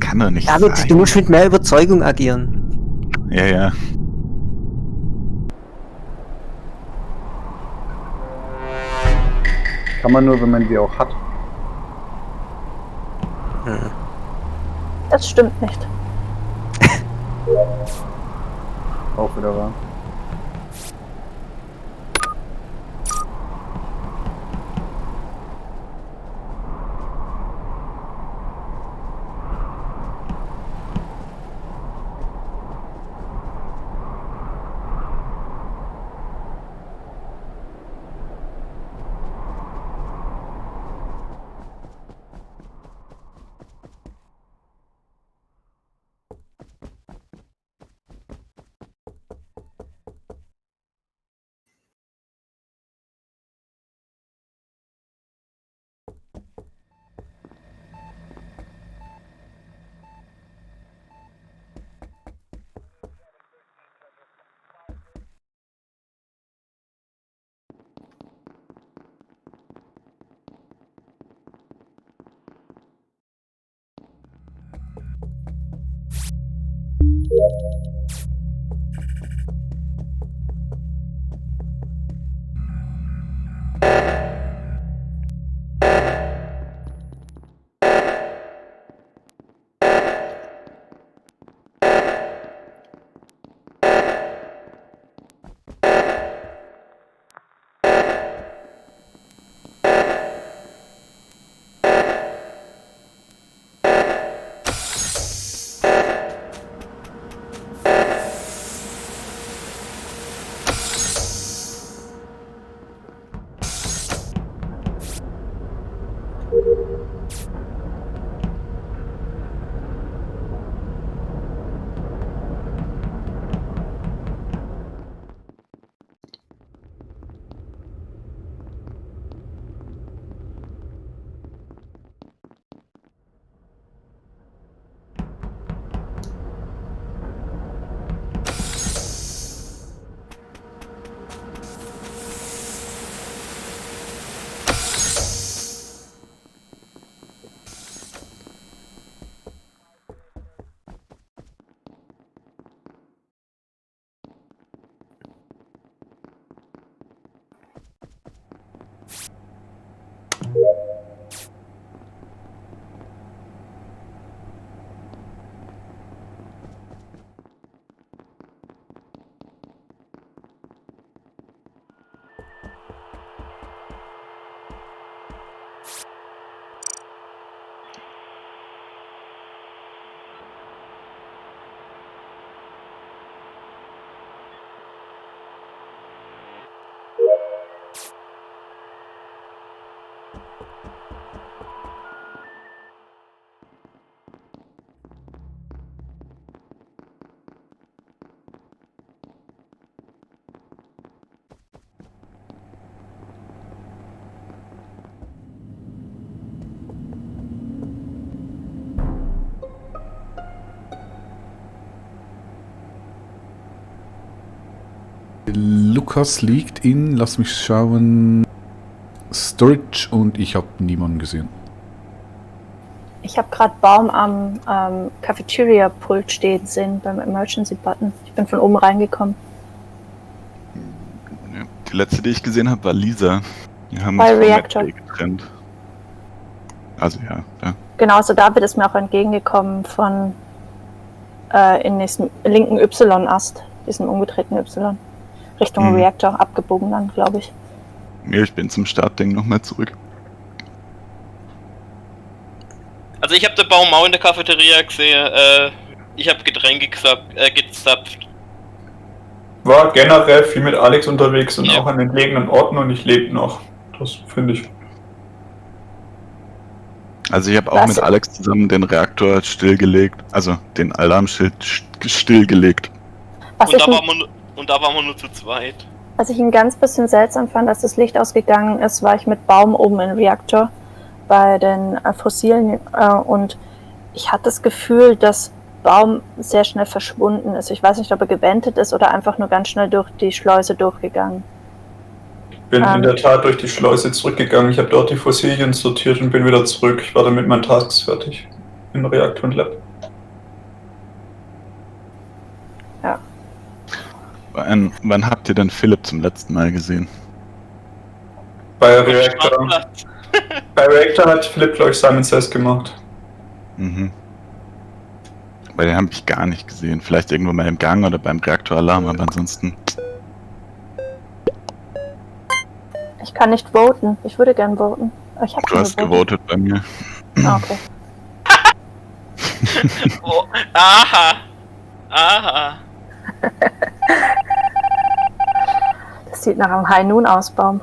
kann doch nicht David, sein. du musst mit mehr Überzeugung agieren. Ja, ja. Kann man nur, wenn man sie auch hat. Das stimmt nicht. Auch wieder wahr. Lukas liegt in, lass mich schauen, Storage und ich habe niemanden gesehen. Ich habe gerade Baum am Cafeteria-Pult stehen sehen, beim Emergency-Button. Ich bin von oben reingekommen. Ja, die letzte, die ich gesehen habe, war Lisa. Die haben Bei uns vom Reactor. Medbay getrennt. Also ja. Genau, also David ist mir auch entgegengekommen von in diesem linken Y-Ast, diesem umgedrehten Y. Richtung Reactor abgebogen dann, glaube ich. Ja, ich bin zum Startding nochmal zurück. Also ich habe den Baum auch in der Cafeteria gesehen. Ich habe Getränke gezapft. War generell viel mit Alex unterwegs und Ja. auch an entlegenen Orten und ich lebe noch. Das finde ich. Also ich habe auch Was? mit Alex zusammen den Reaktor stillgelegt, also den Alarmschild stillgelegt. Was Und da waren wir nur zu zweit. ich ein ganz bisschen seltsam fand, dass das Licht ausgegangen ist, war ich mit Baum oben im Reaktor bei den Fossilen und ich hatte das Gefühl, dass Baum sehr schnell verschwunden ist. Ich weiß nicht, ob er gewendet ist oder einfach nur ganz schnell durch die Schleuse durchgegangen. Bin in der Tat durch die Schleuse zurückgegangen. Ich habe dort die Fossilien sortiert und bin wieder zurück. Ich war dann mit meinen Tasks fertig. Im Reaktor und Lab. Wann habt ihr denn Philipp zum letzten Mal gesehen? Bei Reactor hat Philipp, glaube ich, Simon Says gemacht. Mhm. Weil den habe ich gar nicht gesehen. Vielleicht irgendwo mal im Gang oder beim Reaktoralarm, aber ansonsten. Ich kann nicht voten. Ich würde gern voten. Aber ich hab Du schon hast gewotet bei mir. Ah, okay. Oh, aha. Aha. Das sieht nach einem High Noon aus, Baum.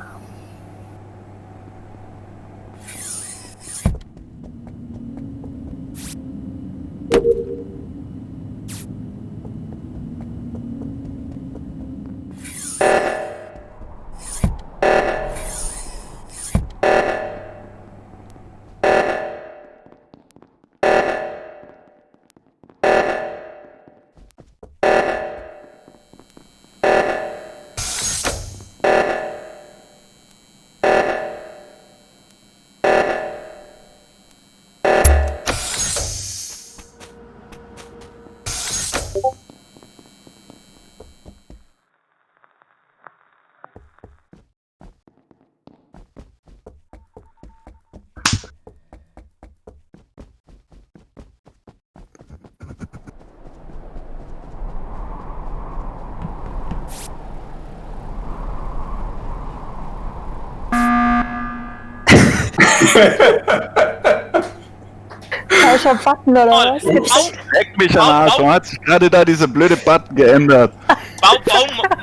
Falscher Button oder was? Gibt's? Leck mich am Arsch, warum hat sich gerade da diese blöde Button geändert?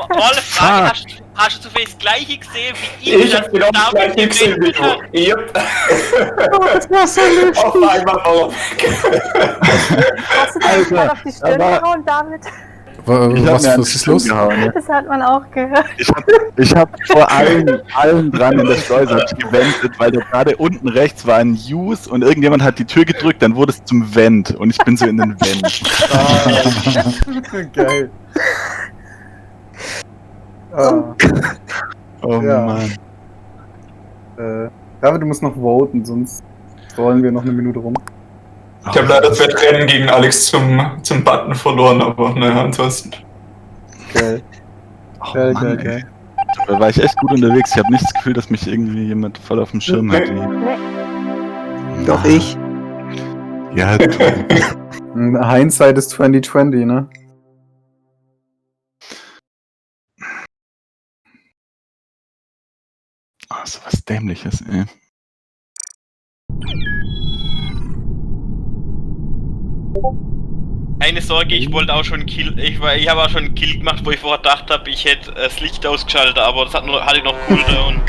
Mal Frage, hast du zufällig das gleiche gesehen wie ich? Ich hab genau das gleiche gesehen wie du. Yep. Das war so lustig. Auf einmal auch. Hast du dir gerade auf die Stirn gehauen, David? Was ist los? Gehauen, ja. Das hat man auch gehört. Ich hab vor allen dran in der Schleuse hab ich gewendet, weil da gerade unten rechts war ein Use und irgendjemand hat die Tür gedrückt, dann wurde es zum Vent und ich bin so in den Vent. Geil. Ah, Oh Ja. Mann. David, du musst noch voten, sonst rollen wir noch eine Minute rum. Ich habe leider das Wettrennen gegen Alex zum Button verloren, aber naja, ansonsten. Geil. Oh Geil, Mann, geil, ey. geil. Da war ich echt gut unterwegs. Ich habe nicht das Gefühl, dass mich irgendwie jemand voll auf dem Schirm hat. Doch ich. Ja, du. Hindsight ist 2020, ne? Oh, so was Dämliches, ey. Keine Sorge, ich wollte auch schon Kill. Ich habe auch schon einen Kill gemacht, wo ich vorher gedacht habe, ich hätte das Licht ausgeschaltet, aber das hatte ich noch Cooldown.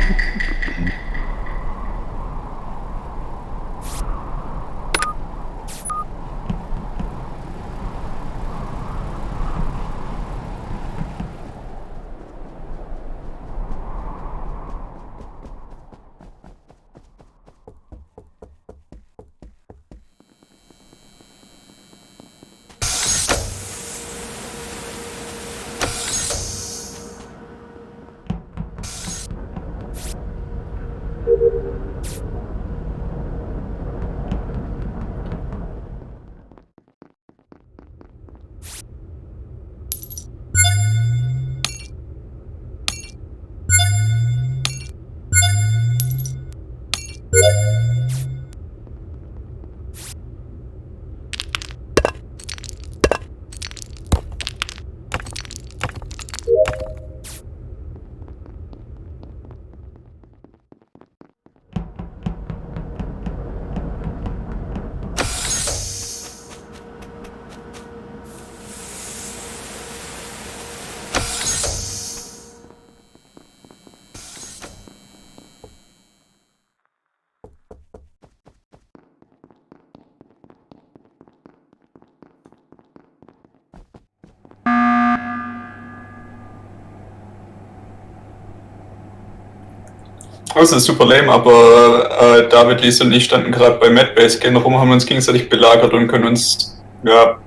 Das ist super lame, aber David, Lisa und ich standen gerade bei Madbase, gehen rum, haben uns gegenseitig belagert und können uns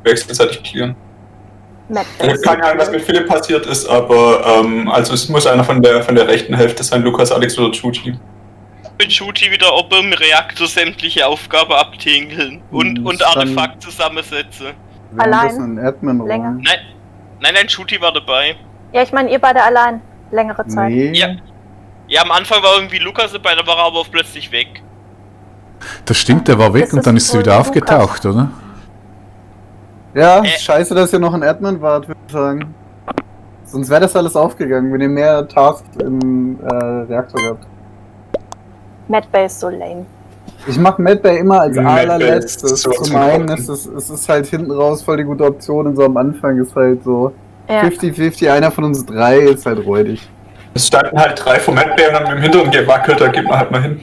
wechselseitig clearen. Ich habe keine Ahnung, was mit Philipp passiert ist, aber also es muss einer von der rechten Hälfte sein, Lukas, Alex oder Chuti. Mit Shooty wieder ob im Reaktor sämtliche Aufgaben abtingeln und Artefakt zusammensetzen. Wir haben Allein? das in Admin Länger? rum. Nein, Shooty war dabei. Ja, ich meine, ihr beide allein. Längere Zeit. Nee. Ja. Ja, am Anfang war irgendwie Lukas dabei, dann war er aber auch plötzlich weg. Das stimmt, der war weg Das und ist dann ist er wohl wieder Lukas. aufgetaucht, oder? Ja, scheiße, dass ihr noch ein Admin wart, würde ich sagen. Sonst wäre das alles aufgegangen, wenn ihr mehr Tasks im Reaktor gehabt. Medbay ist so lame. Ich mach Medbay immer als Medbay ist allerletztes. so Zum einen zum ist es ist halt hinten raus voll die gute Option und so am Anfang ist halt so Ja. 50-50, einer von uns drei ist halt räudig. Es standen halt 3 vom Madbay und haben im Hinteren gewackelt, da geht man halt mal hin.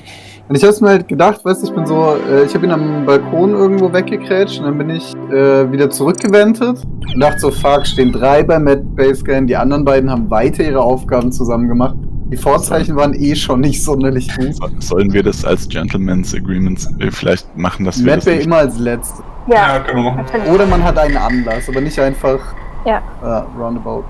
Und ich hab's mir halt gedacht, weißt du, ich bin so, ich habe ihn am Balkon irgendwo weggekrätscht und dann bin ich wieder zurückgewendet und dachte so, fuck, stehen 3 bei Medbay-Scan, die anderen beiden haben weiter ihre Aufgaben zusammen gemacht. Die Vorzeichen waren eh schon nicht sonderlich gut. Sollen wir das als Gentleman's Agreements vielleicht machen, dass wir das Medbay nicht... immer als letztes. Ja, können wir machen. natürlich. Oder man hat einen Anlass, aber nicht einfach Ja. roundabout.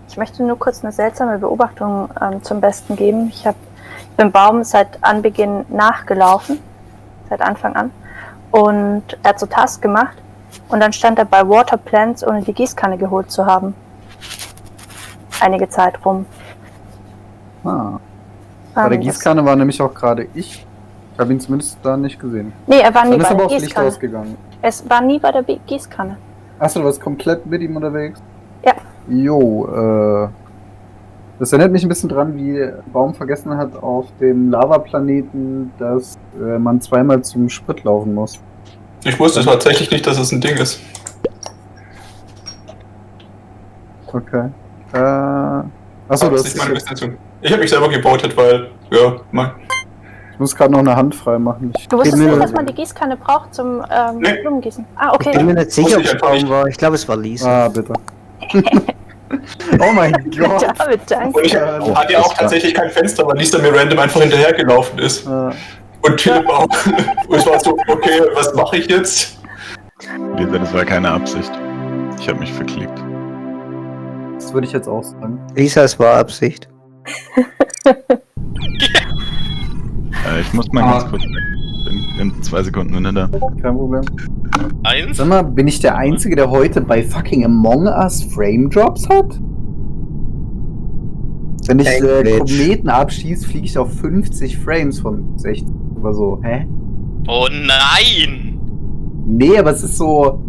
Ich möchte nur kurz eine seltsame Beobachtung zum Besten geben. Ich bin Baum seit Anbeginn nachgelaufen, seit Anfang an. Und er hat so Tasks gemacht. Und dann stand er bei Water Plants, ohne die Gießkanne geholt zu haben. Einige Zeit rum. Bei der Gießkanne war nämlich auch gerade ich. Ich habe ihn zumindest da nicht gesehen. Nee, er war nie Dann ist bei aber der auch Licht Gießkanne. ausgegangen. Es war nie bei der Gießkanne. Achso, du warst komplett mit ihm unterwegs? Ja. Jo, das erinnert mich ein bisschen dran, wie Baum vergessen hat auf dem Lavaplaneten, dass man zweimal zum Sprit laufen muss. Ich wusste tatsächlich nicht, dass es ein Ding ist. Okay. Achso, du Das hast... ist meine Destination. Ich habe mich selber gebautet, weil, ja, Ich muss gerade noch eine Hand frei machen. Du wusstest bin mir nicht, nur- dass man die Gießkanne braucht zum Nee. Blumengießen. Ah, Ich bin okay. mir nicht sicher, ob Muss ich es einfach Baum nicht. war. Ich glaube, es war Lisa. Ah, bitte. Oh mein Gott. David, danke. Und ich hatte ja auch tatsächlich kein Fenster, weil Lisa mir random einfach hinterhergelaufen ist. Und Philipp auch. Und ich war so, okay, was mache ich jetzt? Lisa, das war keine Absicht. Ich habe mich verklickt. Das würde ich jetzt auch sagen. Lisa, es war Absicht. Ich muss mal ganz kurz weg. Bin in 2 Sekunden wieder da. Kein Problem. 1. Sag mal, bin ich der Einzige, der heute bei fucking Among Us Frame Drops hat? Wenn ich Glitch. Kometen abschieße, fliege ich auf 50 Frames von 60 oder so. Hä? Oh nein! Nee, aber es ist so.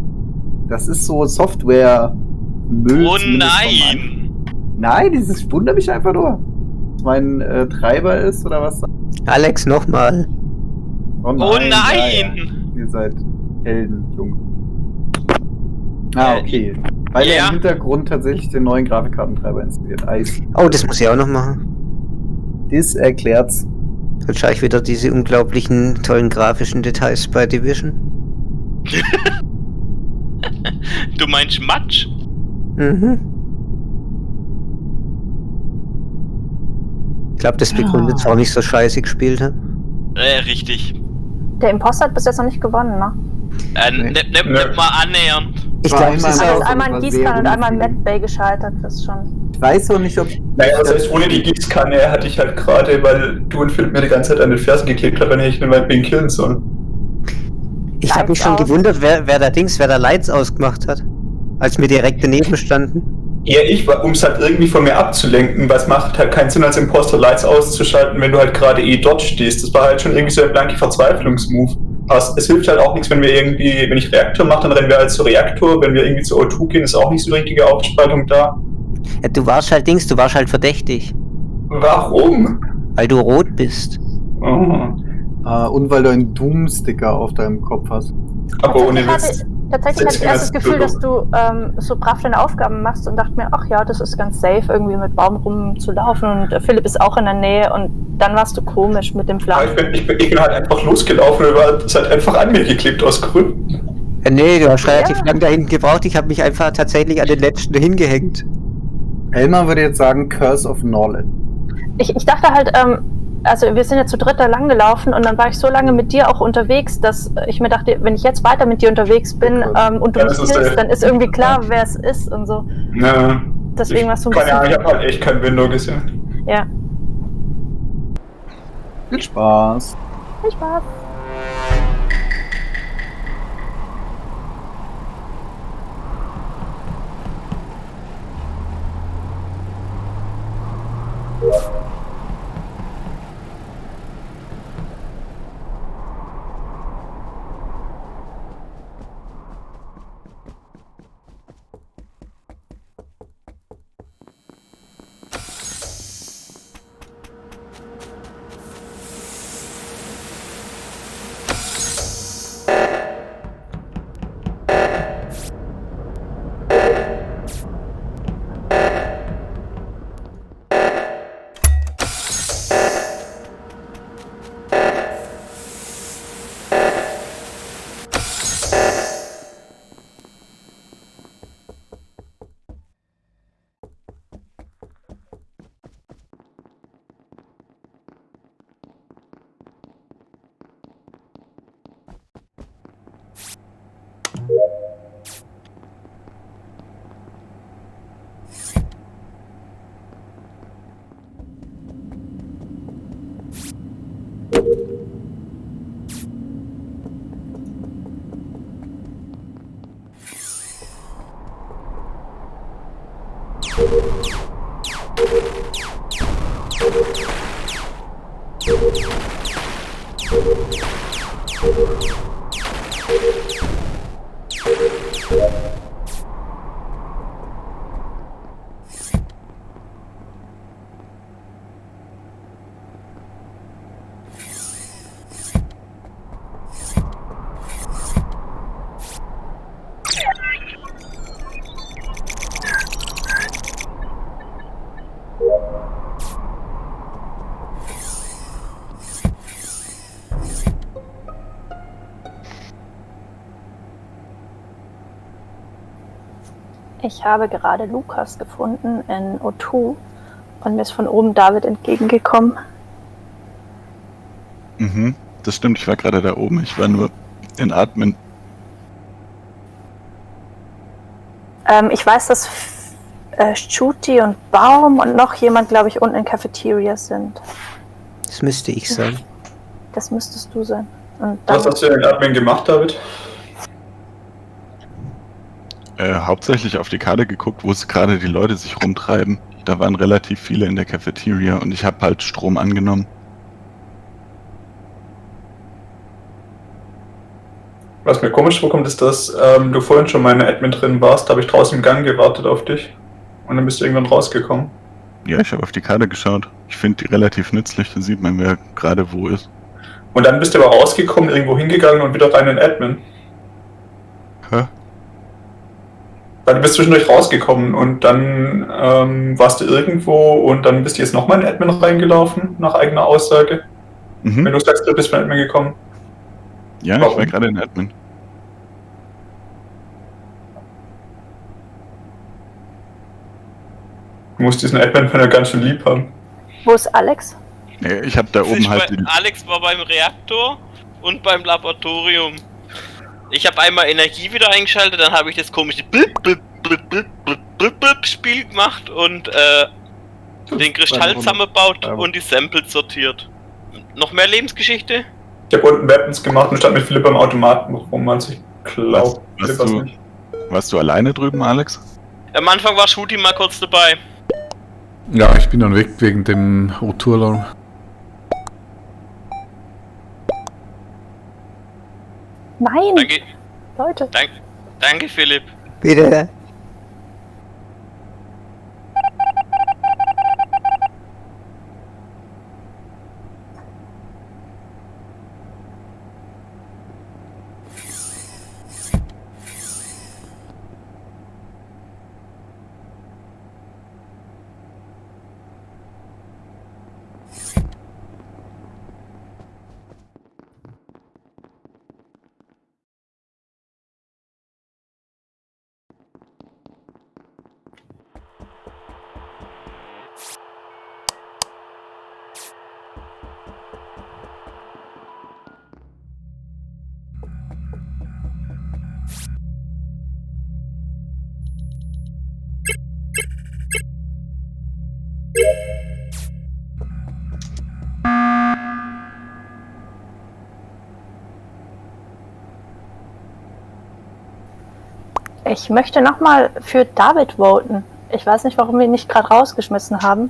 Das ist so Software-Müll. Oh zumindest vom nein! Nein, dieses wundert mich einfach nur. Was mein Treiber ist oder was? Alex, nochmal. Oh Ja, ja. nein! Ihr seid Helden, Jungs. Ah, okay. Weil er Ja. im Hintergrund tatsächlich den neuen Grafikkartentreiber installiert. Eis. Oh, das muss ich auch noch machen. Das erklärt's. Dann schaue ich wieder diese unglaublichen, tollen grafischen Details bei Division. Du meinst Matsch? Mhm. Ich glaube, das begründet es auch nicht so scheiße gespielt hat. Richtig. Der Imposter hat bis jetzt noch nicht gewonnen, ne? Nicht mal annähernd. Ich War glaube, es einmal ist im Also auch. einmal in war Gießkanne sehr und einmal in unbefriedigend. Medbay gescheitert, das ist schon. Ich weiß auch nicht, ob. Naja, selbst ohne die Gießkanne hatte ich halt gerade, weil du und Philipp mir die ganze Zeit an den Fersen geklebt habt, wenn ich den Waldwegen killen soll. Ich habe mich Lights schon aus. gewundert, wer da Lights ausgemacht hat. Als wir direkt daneben standen. Ja, um es halt irgendwie von mir abzulenken, was macht halt keinen Sinn, als Imposter Lights auszuschalten, wenn du halt gerade dort stehst. Das war halt schon irgendwie so ein blanke Verzweiflungsmove. Es hilft halt auch nichts, wenn ich Reaktor mache, dann rennen wir halt zu Reaktor. Wenn wir irgendwie zu O2 gehen, ist auch nicht so die richtige Aufspaltung da. Ja, du warst halt verdächtig. Warum? Weil du rot bist. Oh. Und weil du einen Doom-Sticker auf deinem Kopf hast. Aber ohne Witz. Tatsächlich hatte ich erst das Gefühl, dass du so brav deine Aufgaben machst und dachte mir, ach ja, das ist ganz safe, irgendwie mit Baum rumzulaufen und Philipp ist auch in der Nähe und dann warst du komisch mit dem Flammen. Ich bin halt einfach losgelaufen und es hat einfach an mir geklebt aus Gründen. Nee, du hast relativ lang da hinten gebraucht. Ich habe mich einfach tatsächlich an den letzten hingehängt. Elmar würde jetzt sagen Curse of Knowledge. Ich dachte halt, also wir sind ja zu dritt da lang gelaufen und dann war ich so lange mit dir auch unterwegs, dass ich mir dachte, wenn ich jetzt weiter mit dir unterwegs bin und du mich killst, dann ist irgendwie klar, wer es ist und so. Ja. Deswegen warst du ein Keine bisschen... Ahnung, ich habe halt echt kein Window gesehen. Ja. Viel Spaß. Viel Spaß. Ich habe gerade Lukas gefunden in O2 und mir ist von oben David entgegengekommen. Mhm, das stimmt, ich war gerade da oben, ich war nur in Admin. Ich weiß, dass Shooty und Baum und noch jemand, glaube ich, unten in Cafeteria sind. Das müsste ich sein. Das müsstest du sein. Und dann, Was hast du in Admin gemacht, David? Hauptsächlich auf die Karte geguckt, wo es gerade die Leute sich rumtreiben. Da waren relativ viele in der Cafeteria und ich habe halt Strom angenommen. Was mir komisch vorkommt, ist, dass du vorhin schon mal in der Admin drin warst. Da habe ich draußen im Gang gewartet auf dich. Und dann bist du irgendwann rausgekommen. Ja, ich habe auf die Karte geschaut. Ich finde die relativ nützlich, da sieht man, wer gerade wo ist. Und dann bist du aber rausgekommen, irgendwo hingegangen und wieder rein in Admin. Hä? Weil du bist zwischendurch rausgekommen und dann warst du irgendwo und dann bist du jetzt nochmal in Admin reingelaufen, nach eigener Aussage. Mhm. Wenn du sagst, du bist von Admin gekommen. Ja, Warum? ich war gerade in der Admin. muss diesen Admin-Panel ganz schön lieb haben. Wo ist Alex? Nee, ich habe da oben halt die... Alex war beim Reaktor und beim Laboratorium. Ich habe einmal Energie wieder eingeschaltet, dann habe ich das komische Spiel gemacht und den Kristall zusammengebaut und die Samples sortiert. Noch mehr Lebensgeschichte? Ich habe unten Weapons gemacht und stand mit Philipp am Automaten rum, als ich glaube. Warst du alleine drüben, Alex? Am Anfang war Shooty mal kurz dabei. Ja, ich bin dann weg wegen dem O2-Alarm. Nein! Danke, Leute. danke Philipp. Bitte. Ich möchte nochmal für David voten. Ich weiß nicht, warum wir ihn nicht gerade rausgeschmissen haben.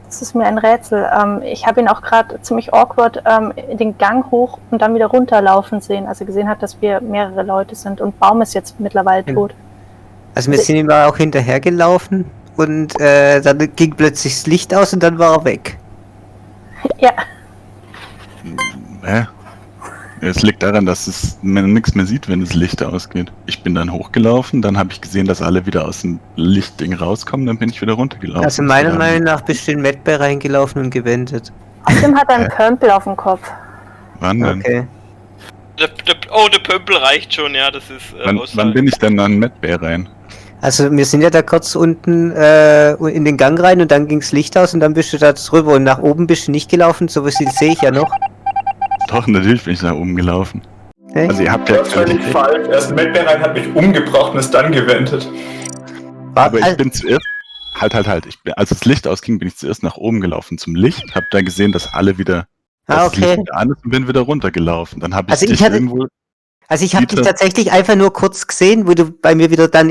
Das ist mir ein Rätsel. Ich habe ihn auch gerade ziemlich awkward den Gang hoch und dann wieder runterlaufen sehen, als er gesehen hat, dass wir mehrere Leute sind. Und Baum ist jetzt mittlerweile tot. Also wir sind ihm auch hinterhergelaufen und dann ging plötzlich das Licht aus und dann war er weg. Ja. Hä? Es liegt daran, dass man nichts mehr sieht, wenn das Licht ausgeht. Ich bin dann hochgelaufen, dann habe ich gesehen, dass alle wieder aus dem Lichtding rauskommen, dann bin ich wieder runtergelaufen. Also meiner Meinung nach bist du in Medbay reingelaufen und gewendet. Außerdem hat er einen Pömpel auf dem Kopf. Wann denn? Okay. Der Pömpel reicht schon, ja, das ist... Wann bin ich denn an Medbay rein? Also wir sind ja da kurz unten in den Gang rein und dann ging's Licht aus und dann bist du da drüber und nach oben bist du nicht gelaufen, so wie sehe ich ja noch. Doch, natürlich bin ich nach oben gelaufen. Echt? Also ihr habt ja... Das war nicht falsch. Erst Medbay rein, hat mich umgebracht und ist dann gewendet. Aber ich bin zuerst... Halt. Als das Licht ausging, bin ich zuerst nach oben gelaufen zum Licht, hab da gesehen, dass alle wieder... das Licht wieder an ist und bin wieder runtergelaufen. Dann habe ich Also dich ich hatte- irgendwo... Also ich habe dich tatsächlich einfach nur kurz gesehen, wo du bei mir wieder dann